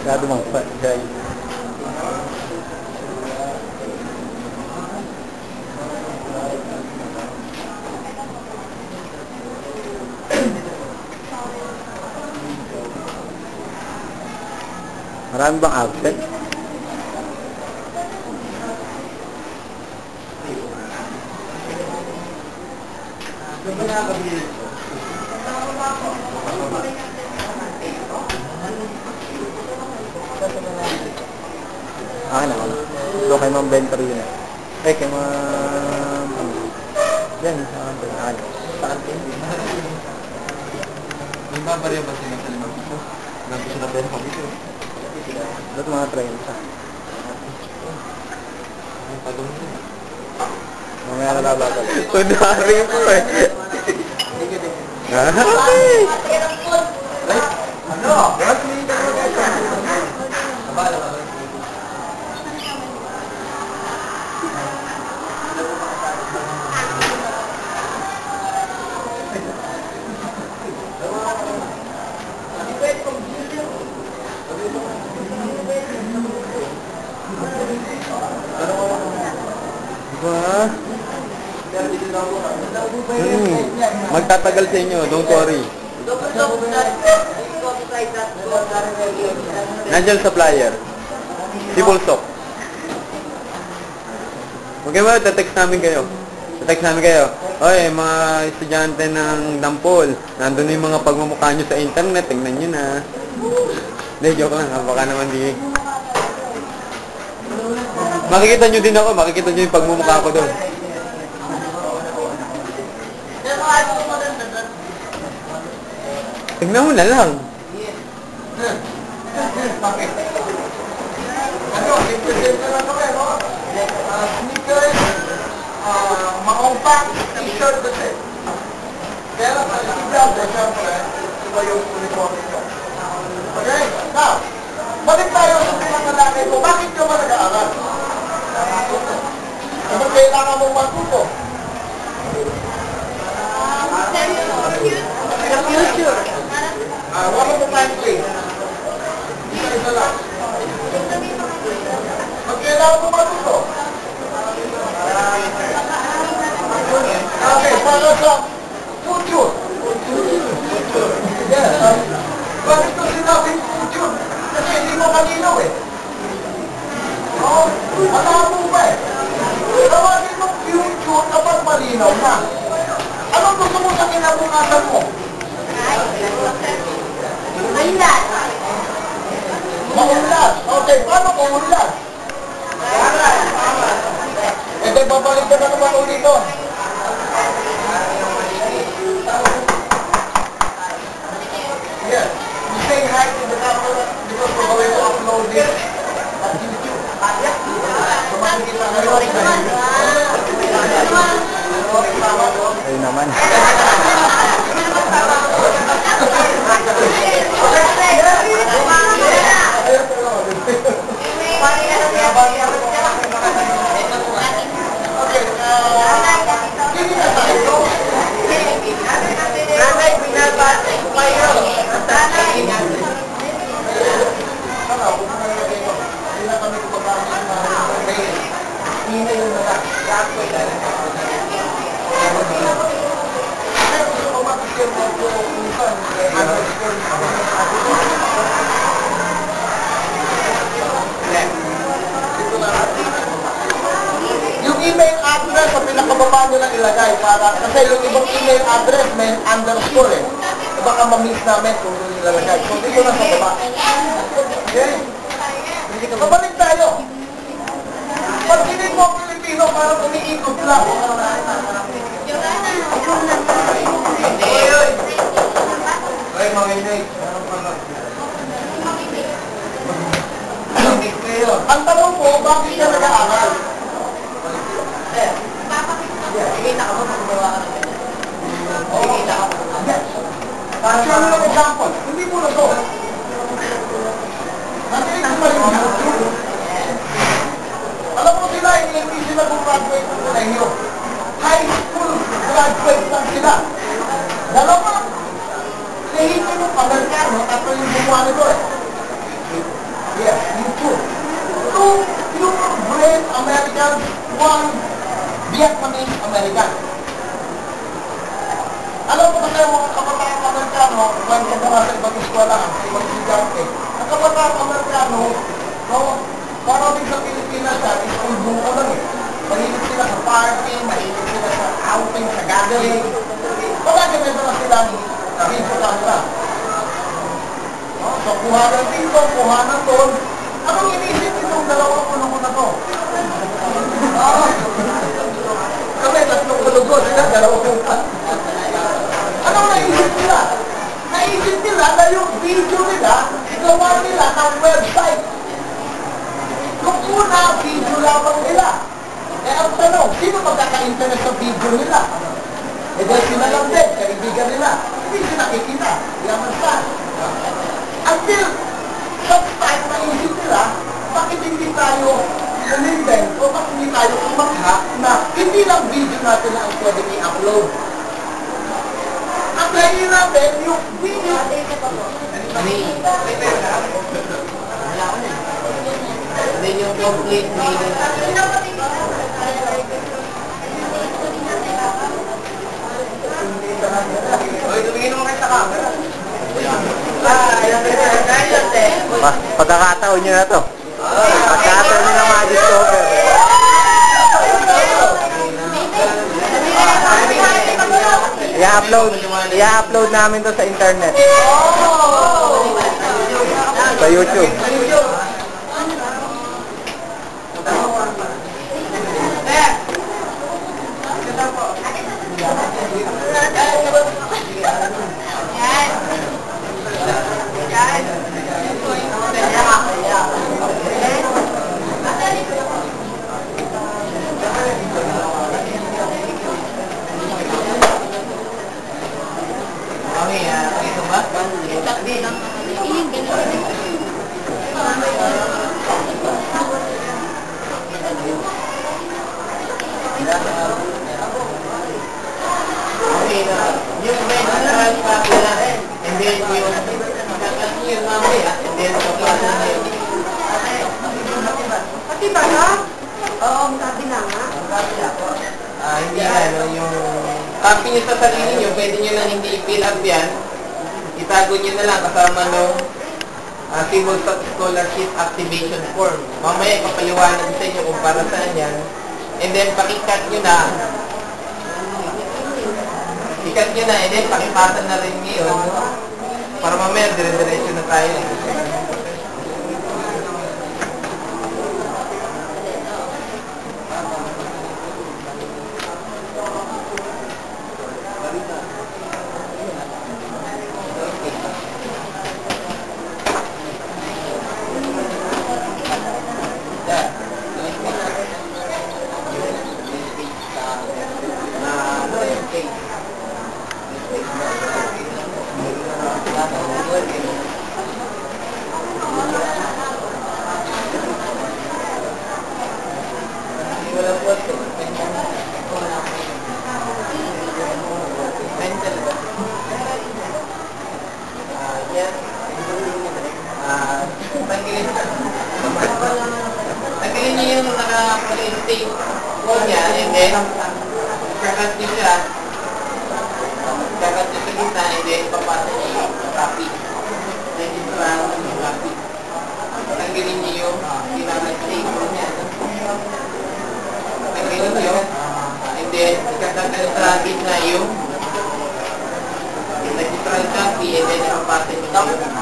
Masyado mga guys. Marami bang absent? Akin ako na. Doon kay Ma'am Venture yun eh. Kay Ma'am... Yan, sa akin. Saan? May babarya ba sila sa limang ito? Nandito sila pero kami ito. Doon mga 30. Ang pagong ito. Mamaya nalabagan. Kunwari po eh. Ay! Ano? Abala ba? Diba? Magtatagal sa inyo, don't worry. Nandiyan sa flyer. Simple stock. Okay ba? Text namin kayo. Text namin kayo. Oy, mga estudyante ng Dampol, nandun yung mga pagmumukha nyo sa internet. Tingnan nyo na. Hindi, joke lang. Baka naman di. Makikita nyo din ako. Makikita nyo yung pagmumukha ko doon. Tingnan mo na lang. Ano? Represent na lang kami, no? Sneakers, compact, t-shirt kasi. Pero sa isang syempre, iba yung uniform nito. Okay? Now, balik tayo sa pinangalaki ko. Bakit ka ba nag-aaral? Ano kailangan mong matuto? Future. What are the time frame? Isa lang. Magkailangan mo matuto? Okay, para sa future. Yes. Bakit ko sinabing future? Kasi hindi mo malinaw eh. No? Malabo ba eh? Tawagin mo future kapag malinaw na. Anong gusto mo sa kinabukasan mo? Unlad. Maunlad. Okay, paano maunlad? Eh, di babalik ka na naman ulit doon. Yes. You say hi to the camera because we're going to upload this at YouTube. So, makikita na yun. Ayun naman. Yung email address sa pinakababa nyo lang ilagay para, kasi yung ibang email address may underscore eh. Baka ma-miss namin kung yung ilalagay. So dito lang sa baba. Okay? Pabalik tayo. Pag hindi mo Pilipino, parang umiikot lang. Ay, manginig. Ang tanong ko, bakit ka nag-aaral? Kikita ka mo pag gawa ka ng ganyan. Kikita ka mo. Para siya lang example, hindi mo na to. Nakinig ko ba yung YouTube? Alam mo sila, hindi sila graduate ng kolehiyo. High school graduate lang sila. Dalawa, lehito yung Amerikano, tatlo yung gumawa nito eh. Yes, YouTube. Yung great American, one Vietnamese American. Alam mo kasi mga kabataan Amerikano, kwento ko nga sa ibang eskwela, sa ibang estudyante, ang kabataan Amerikano, no, para din sa Pilipinas yan, is ulbong ko lang eh. Mahilig sila sa party, mahilig sila sa outing, sa gathering. Palagi may mga silang video camera. No? So, kuha ng dito, kuha ng doon. Anong inisip itong dalawang kulungo na to? Kami, tatlong kulungo, sila dalawang kulungo. Anong naisip nila? Naisip nila na yung video nila, gawa nila ng website. Kung una, video lamang nila. Eh, ang tanong, sino magkaka-internet sa video nila? Eh, dahil sila lang din, kaibigan nila. Hindi sila nakikita. Yaman saan. Until, some time naisip nila, bakit hindi tayo umindent o bakit hindi tayo umakha na hindi lang video natin na ang pwedeng i-upload. At lahin natin yung video. Then yung complete meaning. Oy, tumingin mo kayo sa camera. Pagkakataon nyo na to. Pagkakataon nyo na ma-discover. I-upload namin to sa internet. Sa YouTube. Yung medical copy na rin. And then yung mamaya. And then Pati ba ka? Oo, sabi na nga. hindi ano, yung copy nyo sa sarili nyo, pwede nyo lang hindi i-fill up yan. Itago nyo na lang kasama nung Civil Scholarship Activation Form. Mamaya papaliwanag sa inyo kung para saan yan. And then pakikat nyo na. Ikat nyo na, and then pakipasa na rin ngayon. Para mamaya, dire-diretso na tayo. Tanggalin niyo yung naka-state call niya, and then kakat niyo siya, kakat niyo sa gitna, and then papasa niyo yung copy. Then dito lang yung copy. Tanggalin niyo yung pinaka-state call niya. Tanggalin niyo, and then ikatanggal sa gitna yung nag-try copy, and then papasa niyo.